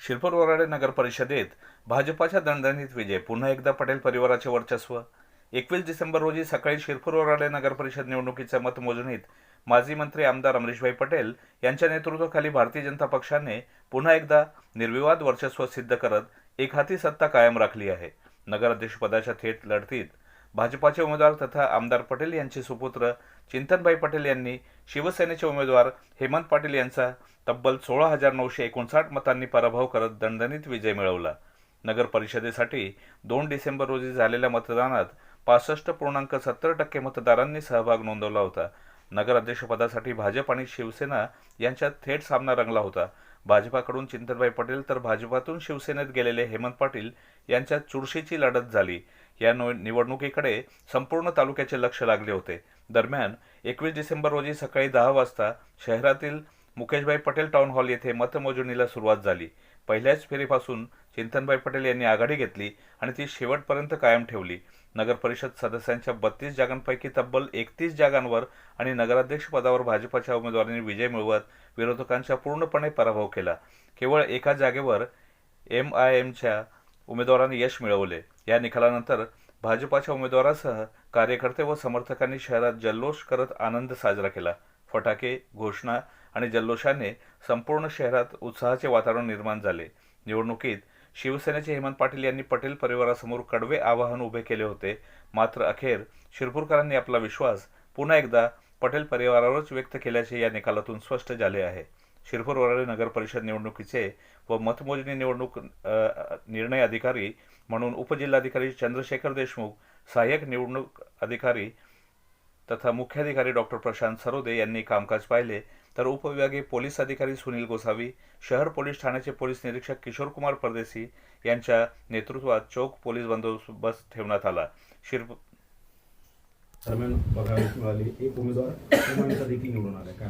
शिरपूर वराडे नगर परिषदेत भाजपाच्या दणदणीत विजय, पुन्हा एकदा पटेल परिवाराचे वर्चस्व। 21 डिसेंबर रोजी सकाळी शिरपूर वराडे नगर परिषद निवडणुकीच्या मतमोजणीत माजी मंत्री आमदार अमरीशभाई पटेल यांच्या नेतृत्वाखाली भारतीय जनता पक्षाने पुन्हा एकदा निर्विवाद वर्चस्व सिद्ध करत एकहाती सत्ता कायम राखली आहे। नगराध्यक्षपदाच्या थेट लढतीत भाजपाचे उमेदवार तथा आमदार पटेल यांचे सुपुत्र चिंतनभाई पटेल यांनी शिवसेनेचे उमेदवार हेमंत पाटील यांचा तब्बल 16,959 मतांनी पराभव करत दणदणीत विजय मिळवला। नगर परिषदेसाठी 2 डिसेंबर रोजी झालेल्या मतदानात 65.70% मतदारांनी सहभाग नोंदवला होता। नगराध्यक्षपदासाठी भाजप आणि शिवसेना यांच्यात थेट सामना रंगला होता। भाजपाकडून चिंतनभाई पटेल तर भाजपातून शिवसेनेत गेलेले हेमंत पाटील यांच्यात चुरशीची लढत झाली। या निवडणुकीकडे संपूर्ण तालुक्याचे लक्ष लागले होते। दरम्यान 21 डिसेंबर रोजी सकाळी 10 वाजता शहरातील मुकेशभाई पटेल टाउन हॉल येथे मतमोजणीला सुरुवात झाली। पहिल्याच फेरीपासून चिंतनभाई पटेल यांनी आघाडी घेतली आणि ती शेवटपर्यंत कायम ठेवली। नगर परिषद सदस्यांच्या 32 जागांपैकी तब्बल 31 जागांवर आणि नगराध्यक्ष पदावर भाजपाच्या उमेदवारांनी विजय मिळवत विरोधकांचा पूर्णपणे पराभव केला। केवळ एका जागेवर MIMच्या उमेदवारांनी यश मिळवले। या निकालानंतर भाजपाच्या उमेदवारासह कार्यकर्ते व समर्थकांनी शहरात जल्लोष करत आनंद साजरा केला। फटाके, घोषणा आणि जल्लोषाने संपूर्ण शहरात उत्साहाचे वातावरण निर्माण झाले। निवडणुकीत शिवसेनेचे हेमंत पाटील यांनी पटेल परिवारासमोर कडवे आवाहन उभे केले होते, मात्र अखेर शिरपूरकरांनी आपला विश्वास पुन्हा एकदा पटेल परिवारावरच व्यक्त केल्याचे या निकालातून स्पष्ट झाले आहे। शिरपूर वराडे नगर परिषद निवडणुकीचे व मतमोजणी निवडणूक निर्णय अधिकारी म्हणून उपजिल्हाधिकारी चंद्रशेखर देशमुख, सहाय्यक निवडणूक अधिकारी तथा मुख्याधिकारी डॉक्टर प्रशांत सरोदे यांनी कामकाज पाहिले, तर उपविभागीय पोलीस अधिकारी सुनील गोसावी, शहर पोलीस ठाण्याचे पोलीस निरीक्षक किशोरकुमार परदेशी यांच्या नेतृत्वात चोख पोलीस बंदोबस्त ठेवण्यात आला।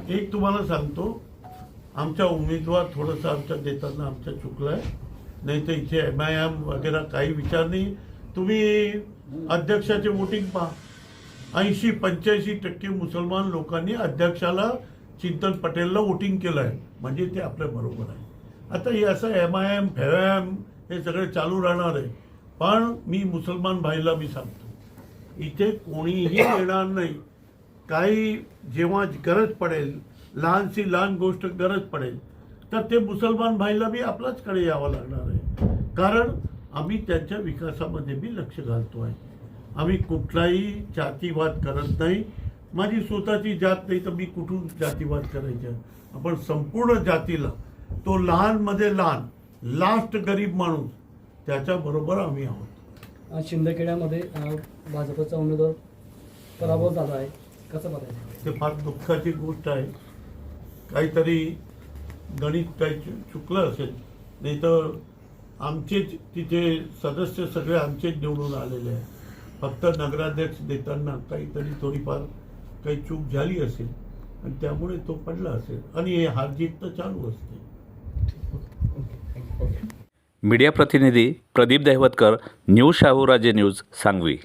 एक तुम्हाला सांगतो, आमच्या उमेदवार थोडंसं आमच्या देताना आमच्या चुकलाय, नाही तर इथे MIM वगैरे काही विचार नाही। तुम्ही अध्यक्षाचे वोटिंग पहा, 80-85% मुसलमान लोकांनी अध्यक्षाला चिंतन पटेलला वोटिंग केलं आहे, म्हणजे ते आपल्या बरोबर आहे। आता हे असं MIM FIM हे सगळे चालू राहणार आहे, पण मी मुसलमान भाईला मी सांगतो, इथे कोणीही येणार नाही। काही जेव्हा गरज पडेल, लहानशी लहान गोष्ट गरज पडेल, तर ते मुसलमान भाईला बी आपल्याचकडे यावं लागणार आहे, कारण आम्ही त्यांच्या विकासामध्ये बी लक्ष घालतो आहे। आम्ही कुठलाही जातीवाद करत नाही। माझी स्वतःची जात नाही तर मी कुठून जातीवाद करायचा? आपण संपूर्ण जातीला, तो लहान मध्ये लहान, लास्ट गरीब माणूस, त्याच्याबरोबर आम्ही आहोत। शिंदखेड्यामध्ये भाजपचा उमेदवार पराभव झाला आहे, कसं बघायचं? ते फार दुःखाची गोष्ट आहे। काहीतरी गणित काही चुकलं असेल, नाही तर आमचेच तिथे सदस्य सगळे आमचेच निवडून आलेले आहे। फक्त नगराध्यक्ष देताना काहीतरी थोडीफार काही चूक झाली असेल आणि त्यामुळे तो पडला असेल, आणि हे हार जीत तर चालू असते। मीडिया प्रतिनिधी प्रदीप दहिवतकर, न्यूज शाहूराजे न्यूज, सांगवी।